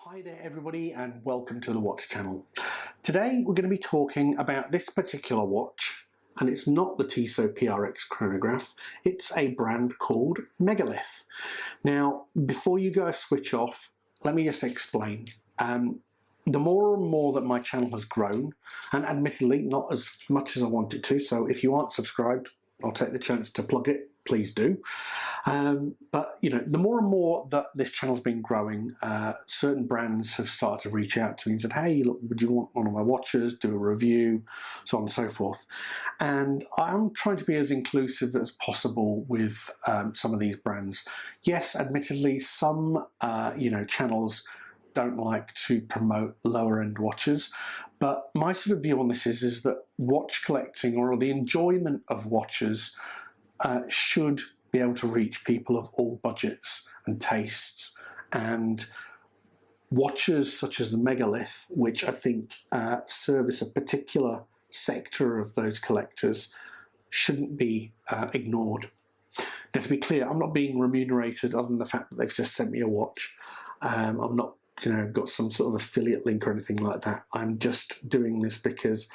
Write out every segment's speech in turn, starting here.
Hi there everybody and welcome to the Watch channel. Today we're going to be talking about this particular watch, and it's not the Tissot PRX Chronograph, it's a brand called Megalith. Now before you go switch off, let me just explain. The more and more that my channel has grown, and admittedly not as much as I want it to, so if you aren't subscribed, I'll take the chance to plug it, please do. But you know, the more and more that this channel's been growing, certain brands have started to reach out to me and said, hey, look, would you want one of my watches, do a review, so on and so forth. And I'm trying to be as inclusive as possible with some of these brands. Yes, admittedly, some channels don't like to promote lower end watches, but my sort of view on this is that watch collecting, or the enjoyment of watches, should be able to reach people of all budgets and tastes, and watches such as the Megalith, which I think service a particular sector of those collectors, shouldn't be ignored. Now, to be clear, I'm not being remunerated other than the fact that they've just sent me a watch. I'm not got some sort of affiliate link or anything like that. I'm just doing this because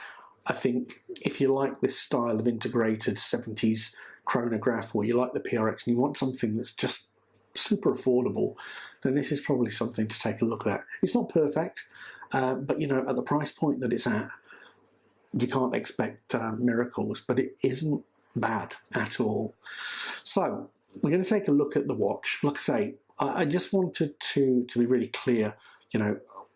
I think if you like this style of integrated 70s chronograph, or you like the PRX and you want something that's just super affordable, then this is probably something to take a look at. It's not perfect, but at the price point that it's at, you can't expect miracles, but it isn't bad at all. So we're going to take a look at the watch. Like I say, I just wanted to be really clear,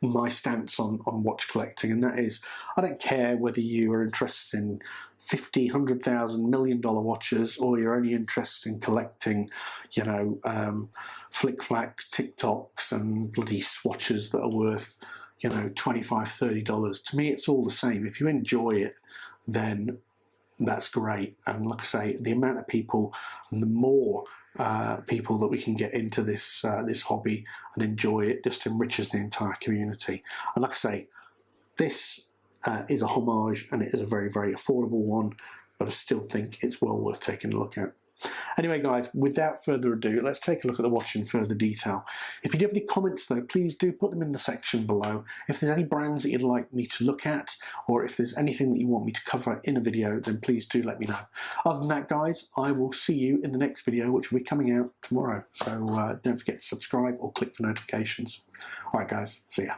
my stance on watch collecting, and that is, I don't care whether you are interested in $50,000, $100,000, $1 million watches, or you're only interested in collecting, flick-flacks, TikToks, and bloody swatches that are worth, $25, $30. To me, it's all the same. If you enjoy it, then that's great. And like I say, the amount of people and the more people that we can get into this this hobby and enjoy it just enriches the entire community. And like I say, this is a homage, and it is a very, very affordable one, but I still think it's well worth taking a look at. Anyway guys, without further ado, let's take a look at the watch in further detail. If you do have any comments though, please do put them in the section below. If there's any brands that you'd like me to look at, or if there's anything that you want me to cover in a video, then please do let me know. Other than that guys, I will see you in the next video, which will be coming out tomorrow. So don't forget to subscribe or click for notifications. Alright guys, see ya.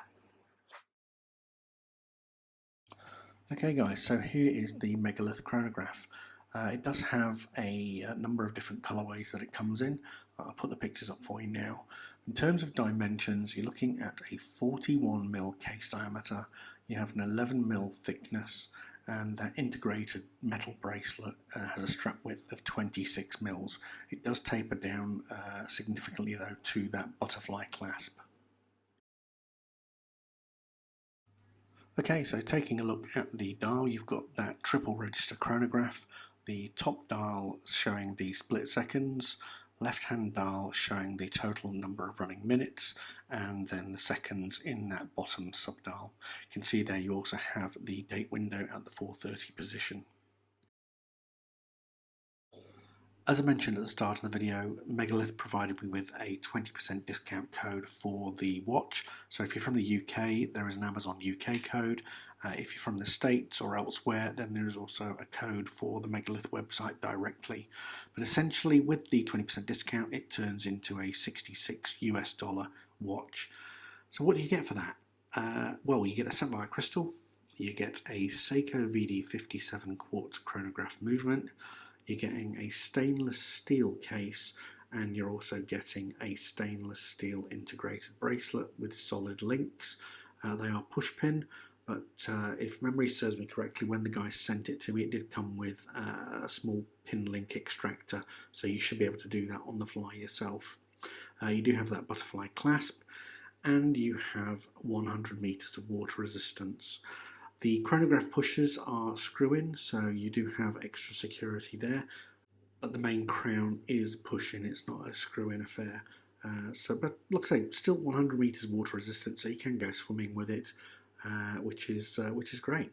Okay guys, so here is the Megalith chronograph. It does have a number of different colorways that it comes in. I'll put the pictures up for you now. In terms of dimensions, you're looking at a 41mm case diameter, you have an 11mm thickness, and that integrated metal bracelet has a strap width of 26mm. It does taper down significantly though to that butterfly clasp. Okay, so taking a look at the dial, you've got that triple register chronograph. The top dial showing the split seconds, left hand dial showing the total number of running minutes, and then the seconds in that bottom subdial. You can see there you also have the date window at the 4:30 position. As I mentioned at the start of the video, Megalith provided me with a 20% discount code for the watch. So if you're from the UK, there is an Amazon UK code. If you're from the States or elsewhere, then there is also a code for the Megalith website directly. But essentially, with the 20% discount, it turns into a $66 US watch. So what do you get for that? Well, you get a sapphire crystal, you get a Seiko VD57 quartz chronograph movement, you're getting a stainless steel case, and you're also getting a stainless steel integrated bracelet with solid links. They are push pin, but if memory serves me correctly, when the guy sent it to me, it did come with a small pin link extractor, so you should be able to do that on the fly yourself. You do have that butterfly clasp, and you have 100 meters of water resistance. The chronograph pushers are screw-in, so you do have extra security there, but the main crown is push-in, it's not a screw-in affair. But like I say, still 100 meters water resistant, so you can go swimming with it, which is great.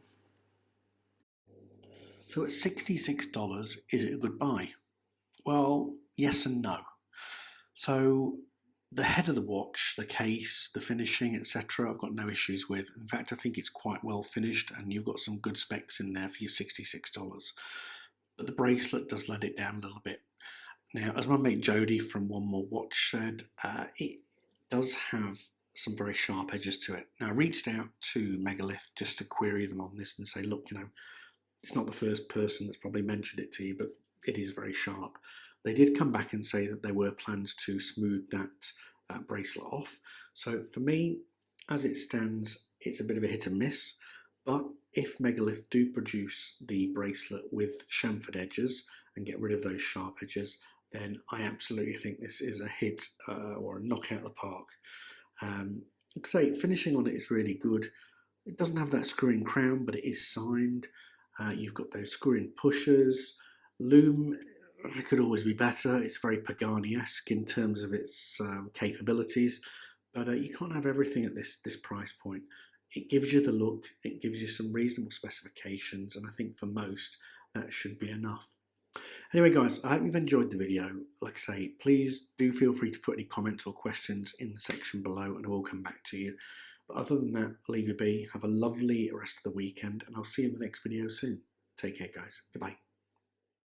So at $66, is it a good buy? Well, yes and no. So The head of the watch, the case, the finishing, etc. I've got no issues with. In fact, I think it's quite well finished and you've got some good specs in there for your $66. But the bracelet does let it down a little bit. Now, as my mate Jodie from One More Watch said, it does have some very sharp edges to it. Now, I reached out to Megalith just to query them on this and say, look, you know, it's not the first person that's probably mentioned it to you, but it is very sharp. They did come back and say that there were plans to smooth that bracelet off. So for me, as it stands, it's a bit of a hit and miss. But if Megalith do produce the bracelet with chamfered edges and get rid of those sharp edges, then I absolutely think this is a hit or a knockout of the park. Like I say, finishing on it is really good. It doesn't have that screw-in crown, but it is signed. You've got those screw-in pushers. Loom, it could always be better. It's very Pagani-esque in terms of its capabilities, but you can't have everything at this price point. It gives you the look, it gives you some reasonable specifications, and I think for most that should be enough. Anyway guys, I hope you've enjoyed the video. Like I say, please do feel free to put any comments or questions in the section below and I will come back to you. But other than that, I'll leave you be. Have a lovely rest of the weekend and I'll see you in the next video soon. Take care guys. Goodbye.